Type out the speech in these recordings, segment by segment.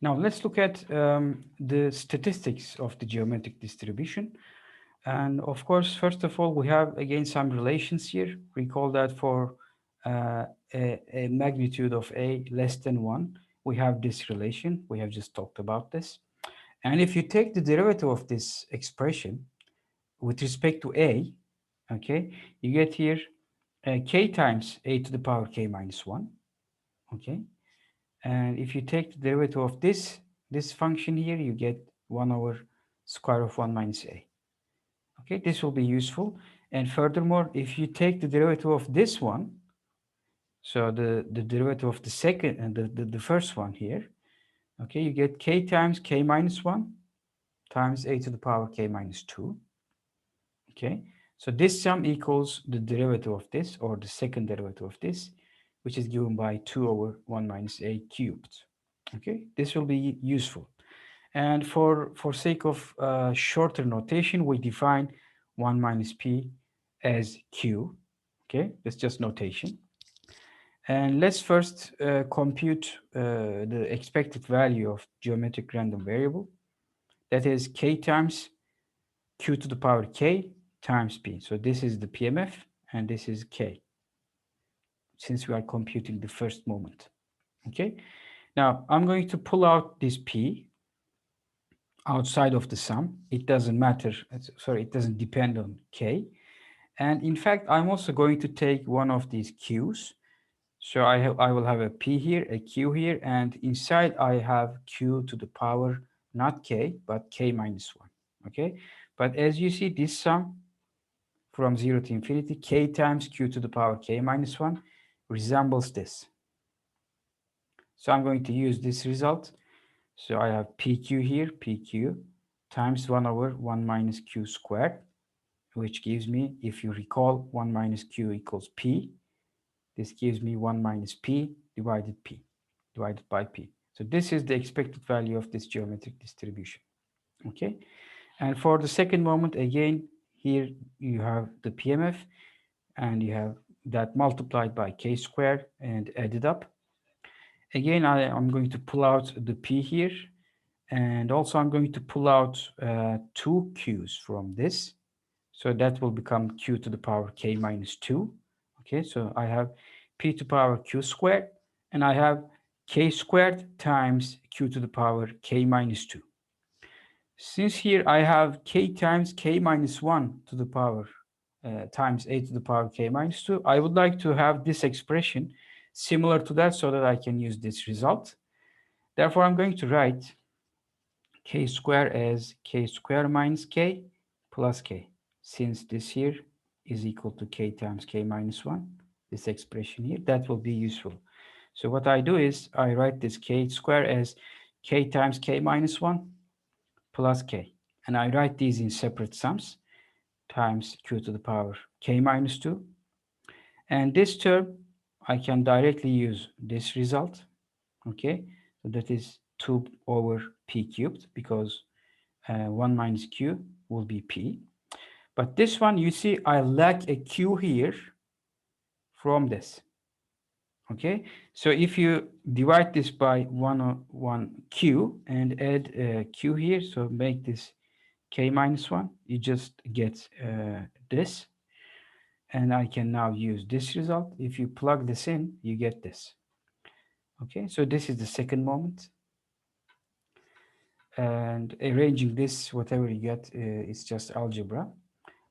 Now let's look at the statistics of the geometric distribution. And of course, first of all, we have again some relations here. Recall that for a magnitude of a less than 1, we have this relation. We have just talked about this. And if you take the derivative of this expression with respect to a, okay, you get here k times a to the power k minus 1, okay? And if you take the derivative of this function here, you get 1 over square of 1 minus a. Okay, this will be useful. And furthermore, if you take the derivative of this one, so the derivative of the second and the first one here, okay, you get k times k minus 1 times a to the power k minus 2. Okay, so this sum equals the derivative of this, or the second derivative of this, which is given by 2 over 1 minus a cubed. Okay, this will be useful. And for sake of shorter notation, we define 1 minus p as q. Okay, that's just notation. And let's first compute the expected value of geometric random variable. That is k times q to the power k times p. So this is the PMF and this is k, since we are computing the first moment. Okay, now I'm going to pull out this p outside of the sum. It doesn't matter, sorry, it doesn't depend on k. And in fact, I'm also going to take one of these q's. So I will have a p here, a q here, and inside I have q to the power, not k, but k minus 1, okay? But as you see, this sum from 0 to infinity, k times q to the power k minus 1 resembles this. So I'm going to use this result. So I have pq here, pq, times 1 over 1 minus q squared, which gives me, if you recall, 1 minus q equals p. This gives me 1 minus p divided by p. So this is the expected value of this geometric distribution. Okay. And for the second moment, again, here you have the PMF and you have that multiplied by k squared and added up. Again, I'm going to pull out the p here, and also I'm going to pull out 2 q's from this. So that will become q to the power k minus 2. Okay, so I have p to the power q squared, and I have k squared times q to the power k minus 2. Since here I have k times k minus 1 to the power times a to the power k minus 2, I would like to have this expression similar to that so that I can use this result. Therefore, I'm going to write k squared as k squared minus k plus k. Since this here is equal to k times k minus 1, this expression here, that will be useful. So what I do is I write this k squared as k times k minus 1 plus k. And I write these in separate sums times q to the power k minus 2. And this term, I can directly use this result. Okay, so that is 2 over p cubed, because 1 minus q will be p. But this one, you see, I lack a q here from this. Okay, so if you divide this by 1 q and add q here, so make this k minus 1, you just get this. And I can now use this result. If you plug this in, you get this. Okay, so this is the second moment. And arranging this, whatever you get, is just algebra.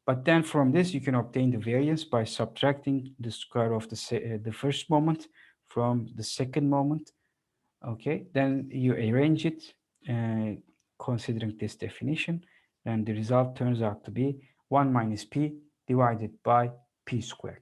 But then from this, you can obtain the variance by subtracting the square of the first moment from the second moment. Okay, then you arrange it considering this definition, and the result turns out to be 1 minus p divided by p squared.